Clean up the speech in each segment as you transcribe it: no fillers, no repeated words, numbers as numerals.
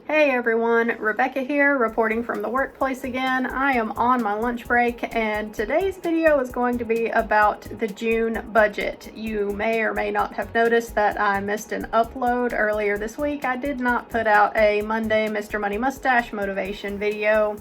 Hey everyone, Rebecca here, reporting from the workplace again. I am on my lunch break and today's video is going to be about the June budget. You may or may not have noticed that I missed an upload earlier this week. I did not put out a Monday Mr. Money Mustache motivation video.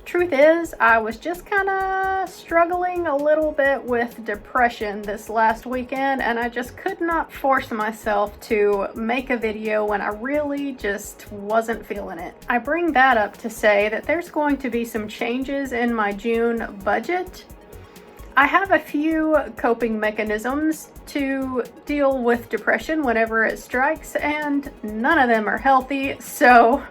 Truth is, I was just kind of struggling a little bit with depression this last weekend, and I just could not force myself to make a video when I really just wasn't feeling it. I bring that up to say that there's going to be some changes in my June budget. I have a few coping mechanisms to deal with depression whenever it strikes, and none of them are healthy, so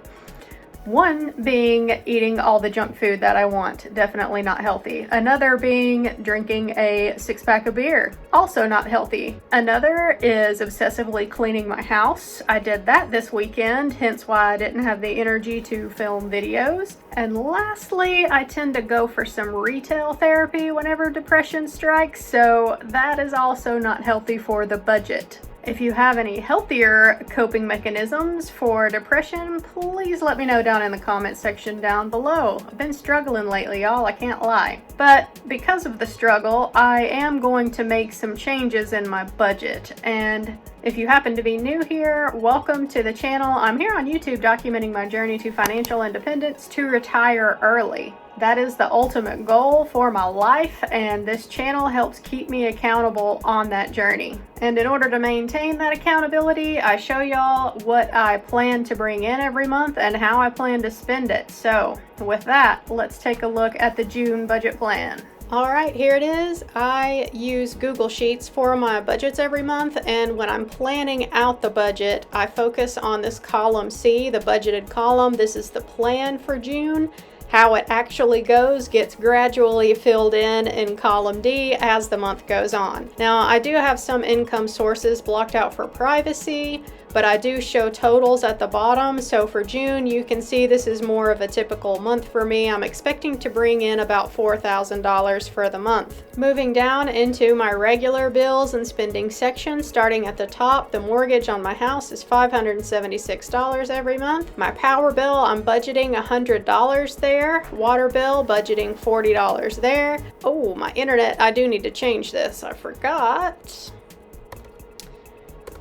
one being eating all the junk food that I want, definitely not healthy. Another being drinking a 6-pack of beer, also not healthy. Another is obsessively cleaning my house. I did that this weekend, hence why I didn't have the energy to film videos. And lastly, I tend to go for some retail therapy whenever depression strikes, so that is also not healthy for the budget. If you have any healthier coping mechanisms for depression, please let me know down in the comment section down below. I've been struggling lately, y'all, I can't lie. But because of the struggle, I am going to make some changes in my budget. And if you happen to be new here, welcome to the channel. I'm here on YouTube documenting my journey to financial independence to retire early. That is the ultimate goal for my life, and this channel helps keep me accountable on that journey. And in order to maintain that accountability, I show y'all what I plan to bring in every month and how I plan to spend it. So with that, let's take a look at the June budget plan. All right, here it is. I use Google Sheets for my budgets every month, and when I'm planning out the budget, I focus on this column C, the budgeted column. This is the plan for June. How it actually goes gets gradually filled in column D as the month goes on. Now, I do have some income sources blocked out for privacy, but I do show totals at the bottom. So for June, you can see this is more of a typical month for me. I'm expecting to bring in about $4,000 for the month. Moving down into my regular bills and spending section, starting at the top, the mortgage on my house is $576 every month. My power bill, I'm budgeting $100 there. Water bill, budgeting $40 there. Oh, my internet, I do need to change this. I forgot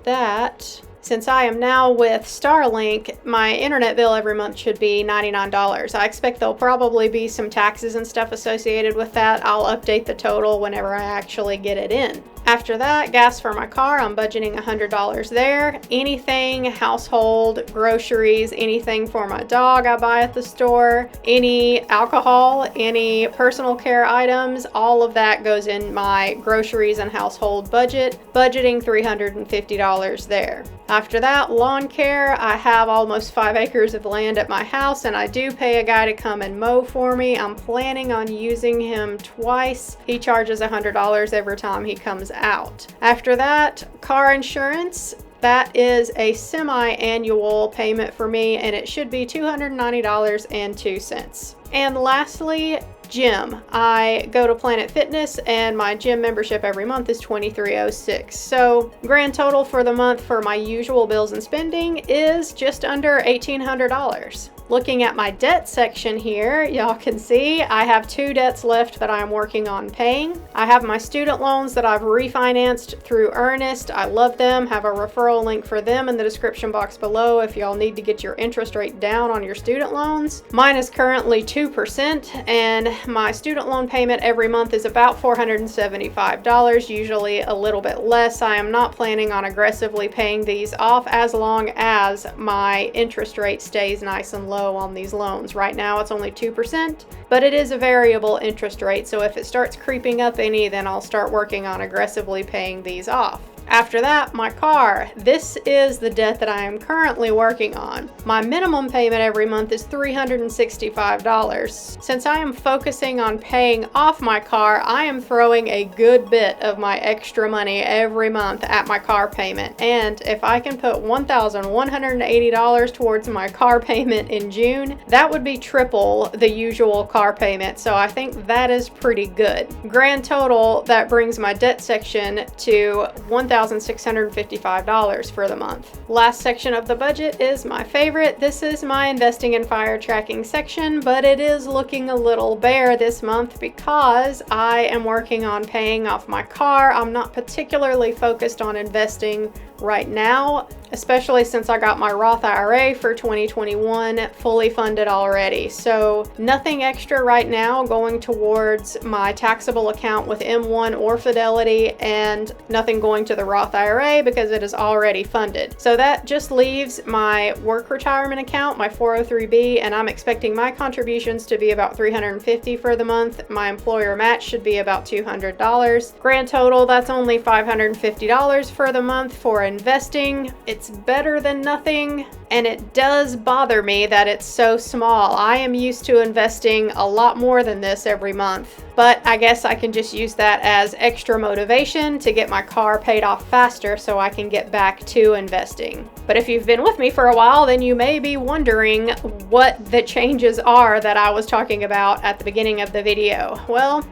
that since I am now with Starlink, my internet bill every month should be $99. I expect there'll probably be some taxes and stuff associated with that. I'll update the total whenever I actually get it in. After that, gas for my car, I'm budgeting $100 there. Anything, household, groceries, anything for my dog I buy at the store, any alcohol, any personal care items, all of that goes in my groceries and household budget, budgeting $350 there. After that, lawn care, I have almost 5 acres of land at my house, and I do pay a guy to come and mow for me. I'm planning on using him twice. He charges $100 every time he comes out. After that, car insurance. That is a semi-annual payment for me, and it should be $290.02. And lastly, gym. I go to Planet Fitness and my gym membership every month is $23.06. So grand total for the month for my usual bills and spending is just under $1,800. Looking at my debt section here, y'all can see I have 2 debts left that I'm working on paying. I have my student loans that I've refinanced through Earnest. I love them. Have a referral link for them in the description box below if y'all need to get your interest rate down on your student loans. Mine is currently 2%, and my student loan payment every month is about $475, usually a little bit less. I am not planning on aggressively paying these off as long as my interest rate stays nice and low on these loans. Right now it's only 2%, but it is a variable interest rate, so if it starts creeping up any, then I'll start working on aggressively paying these off. After that, my car. This is the debt that I am currently working on. My minimum payment every month is $365. Since I am focusing on paying off my car, I am throwing a good bit of my extra money every month at my car payment. And if I can put $1,180 towards my car payment in June, that would be triple the usual car payment. So I think that is pretty good. Grand total, that brings my debt section to $1,000. $2,655 for the month. Last section of the budget is my favorite. This is my investing and fire tracking section, but it is looking a little bare this month because I am working on paying off my car. I'm not particularly focused on investing right now, especially since I got my Roth IRA for 2021 fully funded already. So nothing extra right now going towards my taxable account with M1 or Fidelity, and nothing going to the Roth IRA because it is already funded. So that just leaves my work retirement account, my 403B, and I'm expecting my contributions to be about $350 for the month. My employer match should be about $200. Grand total, that's only $550 for the month for investing. It's better than nothing, and it does bother me that it's so small. I am used to investing a lot more than this every month, but I guess I can just use that as extra motivation to get my car paid off faster so I can get back to investing. But if you've been with me for a while, then you may be wondering what the changes are that I was talking about at the beginning of the video. Well,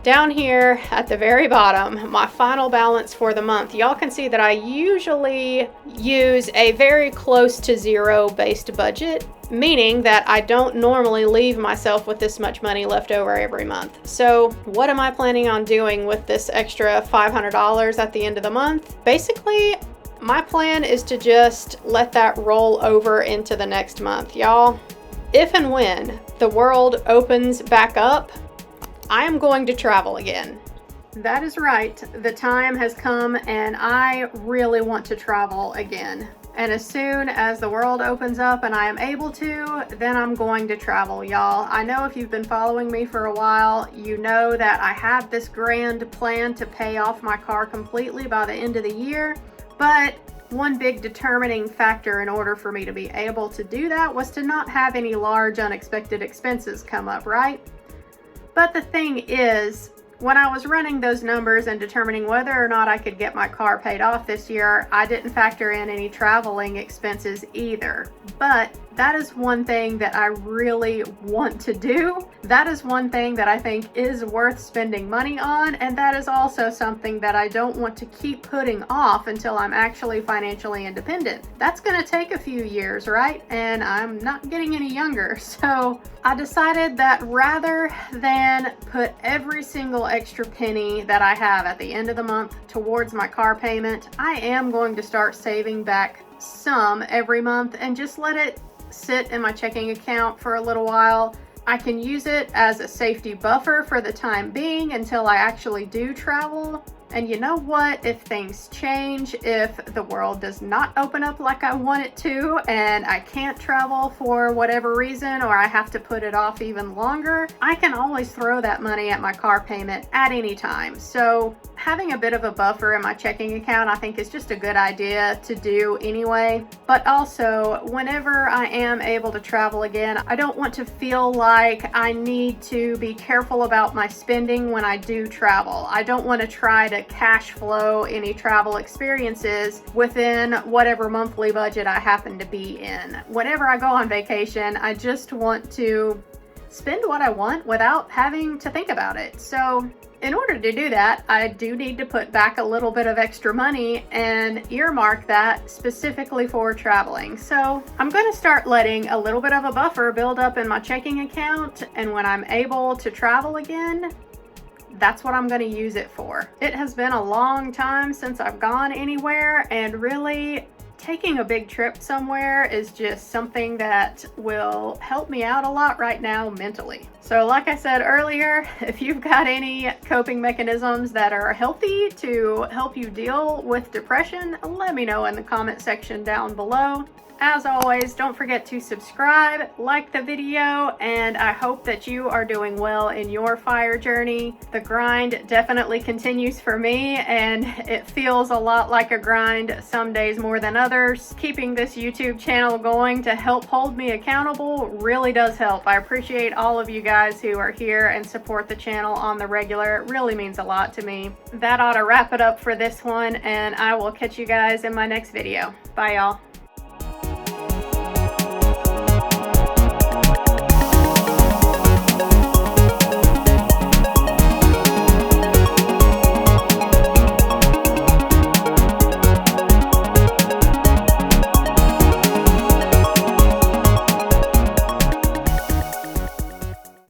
down here at the very bottom, my final balance for the month, y'all can see that I usually use a very close to zero based budget, meaning that I don't normally leave myself with this much money left over every month. So what am I planning on doing with this extra $500 at the end of the month? Basically, my plan is to just let that roll over into the next month, y'all. If and when the world opens back up, I am going to travel again. That is right. The time has come and I really want to travel again. And as soon as the world opens up and I am able to, then I'm going to travel, y'all. I know if you've been following me for a while, you know that I have this grand plan to pay off my car completely by the end of the year. But one big determining factor in order for me to be able to do that was to not have any large unexpected expenses come up, right? But the thing is, when I was running those numbers and determining whether or not I could get my car paid off this year, I didn't factor in any traveling expenses either. But that is one thing that I really want to do. That is one thing that I think is worth spending money on, and that is also something that I don't want to keep putting off until I'm actually financially independent. That's gonna take a few years, right? And I'm not getting any younger, so I decided that rather than put every single extra penny that I have at the end of the month towards my car payment, I am going to start saving back some every month and just let it sit in my checking account for a little while. I can use it as a safety buffer for the time being until I actually do travel. And you know what? If things change, if the world does not open up like I want it to, and I can't travel for whatever reason, or I have to put it off even longer, I can always throw that money at my car payment at any time. So having a bit of a buffer in my checking account, I think is just a good idea to do anyway. But also, whenever I am able to travel again, I don't want to feel like I need to be careful about my spending when I do travel. I don't want to try to cash flow any travel experiences within whatever monthly budget I happen to be in. Whenever I go on vacation, I just want to spend what I want without having to think about it. So in order to do that, I do need to put back a little bit of extra money and earmark that specifically for traveling. So I'm going to start letting a little bit of a buffer build up in my checking account, and when I'm able to travel again, that's what I'm going to use it for. It has been a long time since I've gone anywhere, and really taking a big trip somewhere is just something that will help me out a lot right now mentally. So like I said earlier, if you've got any coping mechanisms that are healthy to help you deal with depression, let me know in the comment section down below. As always, don't forget to subscribe, like the video, and I hope that you are doing well in your fire journey. The grind definitely continues for me, and it feels a lot like a grind some days more than others. Keeping this YouTube channel going to help hold me accountable really does help. I appreciate all of you guys who are here and support the channel on the regular. It really means a lot to me. That ought to wrap it up for this one, and I will catch you guys in my next video. Bye, y'all.